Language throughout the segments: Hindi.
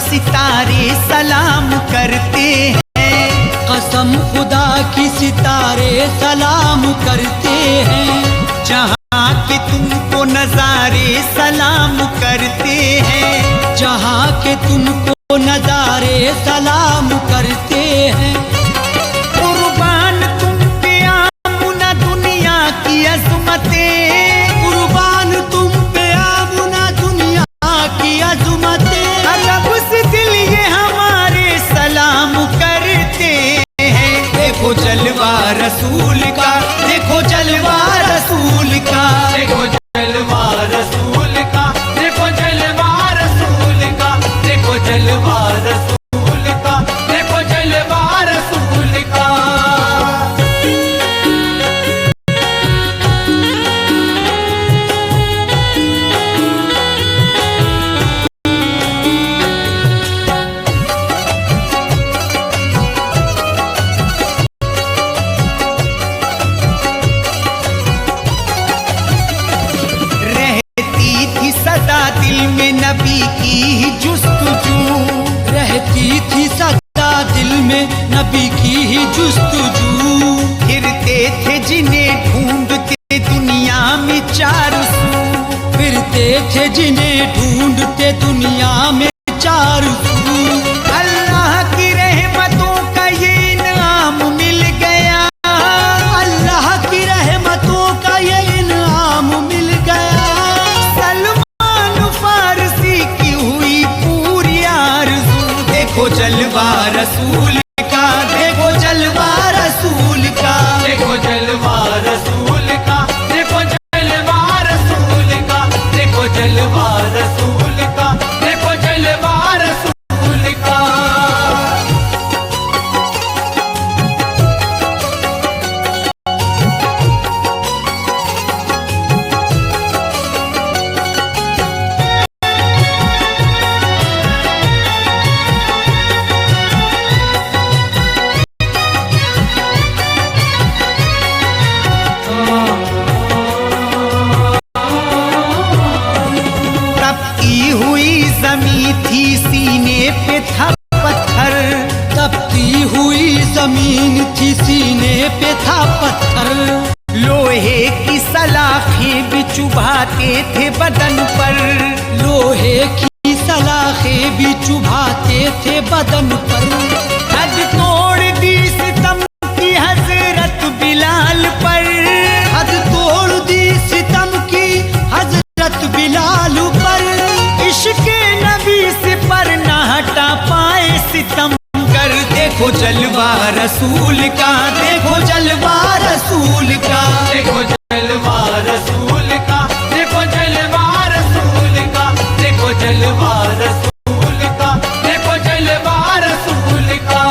सितारे सलाम करते हैं। कसम खुदा की सितारे सलाम करते हैं। जहाँ के तुमको नजारे सलाम करते हैं। जहाँ के तुमको नजारे सलाम करते हैं। कुर्बान तुम पे आमुना दुनिया की अज़मतें। कुर्बान तुम पे आमुना दुनिया की अज़मतें। अरब से दिल ये हमारे सलाम करते हैं। देखो जलवा रसूल का, देखो जलवा रसूल का, देखो जलवा रसूल का, देखो जलवा रसूल का, देखो जलवा रसूल का, देखो जलवा रसूल का। दिल में नबी की ही जुस्तजू रहती थी सदा दिल में नबी की ही जुस्तजू। फिरते थे जिन्हें ढूंढते दुनिया में चारों सू। फिरते थे जिन्हें ढूंढते दुनिया में चारों सू। अल्लाह की रहमतों का ये इनाम मिल गया। अल्लाह की रहमतों का ये इनाम मिल गया। देखो जलवा रसूल का, देखो जलवा रसूल का, देखो जलवा रसूल का, देखो जलवा रसूल का, देखो जलवा रसूल का, देखो जलवा रसूल का। जमी थी सीने पे था पत्थर। तपती हुई जमीन थी सीने पे था पत्थर। लोहे की सलाखें भी चुभाते थे बदन पर। लोहे की सलाखें भी चुभाते थे बदन पर। हद तोड़ दी सितम की हजरत बिलाल पर। हद तोड़ दी सितम की हजरत बिलाल पर। इश्क़ नबी से पर न हटा पाए सितम कर। देखो जलवा रसूल का, देखो जलवा रसूल का, देखो जलवा रसूल का, देखो जलवा रसूल का, देखो जलवा रसूल का, देखो जलवा रसूल का।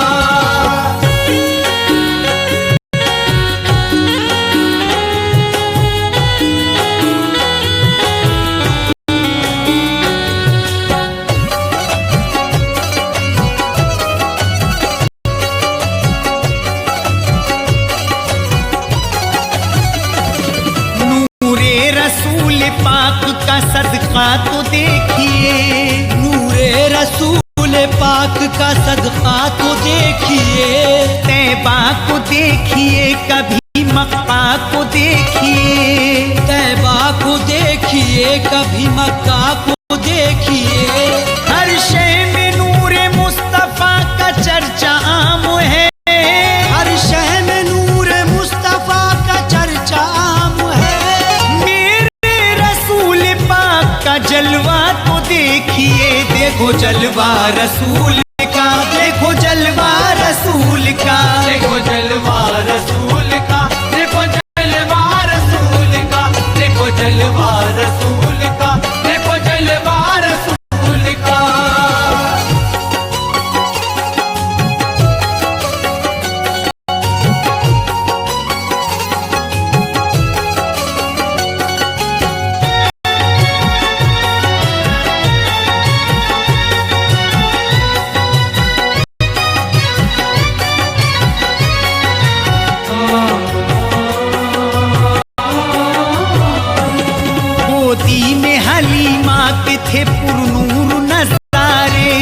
रसूल पाक का सदका तो देखिए। नूरे रसूल पाक का सदका तो देखिए। तैबा को देखिए, कभी मक्का को देखिए। तैबा को देखिए, कभी मक्का को देखिए। हर शय में नूरे मुस्तफा का चर्चा आम है। हर शय में नूरे मुस्तफा का चर्चा आम है। का जलवा तो देखिए। देखो जलवा रसूल का, देखो जलवा रसूल का, देखो जलवा रसूल का, देखो जलवा रसूल का, देखो जलवा रसूल का, देखो जलवा रसूल का। गोदी में हलीमा के थे पुरनूर नजारे।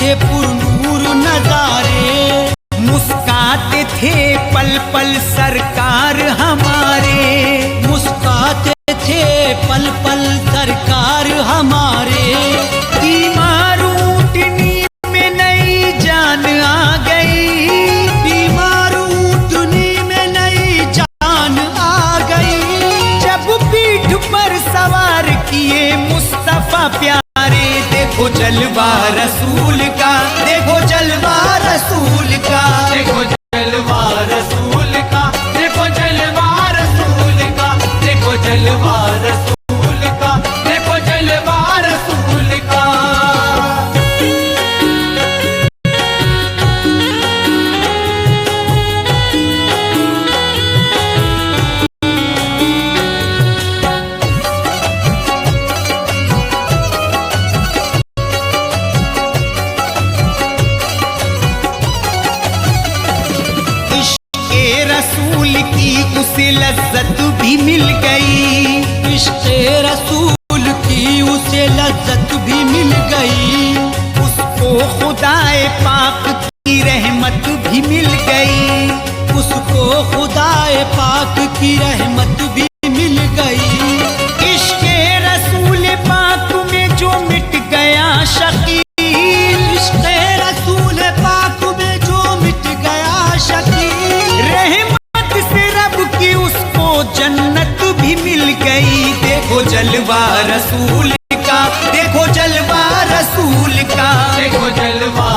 थे पुरनूर नजारे, मुस्काते थे पल पल सरकार हमारे, मुस्काते थे पल पल सरकार हमारे। बीमार ऊँटनी में नई जान आ गई, बीमार ऊँटनी में नई जान आ गई। जब पीठ पर सवार किए मुस्तफा प्यारे, देखो जलवा रसूल का, देखो जलवा रसूल का, देखो जलवा रसूल का, देखो जलवा रसूल का, देखो जलवा रसूल का, देखो जलवा रसूल का। रसूल की उसे लज्जत भी मिल गई, इश्क़े रसूल की उसे लज्जत भी मिल गई। उसको खुदाए पाक की रहमत भी मिल गई, उसको खुदाए पाक की रहमत भी मिल गई। इश्क़े रसूल पाक में जो मिट गया शकील, इश्क़े रसूल पाक में जो मिट गया शकील, रहमत से रब की उसको जन्नत भी मिल गई। देखो जलवा रसूल का, देखो जलवा रसूल का, देखो जलवा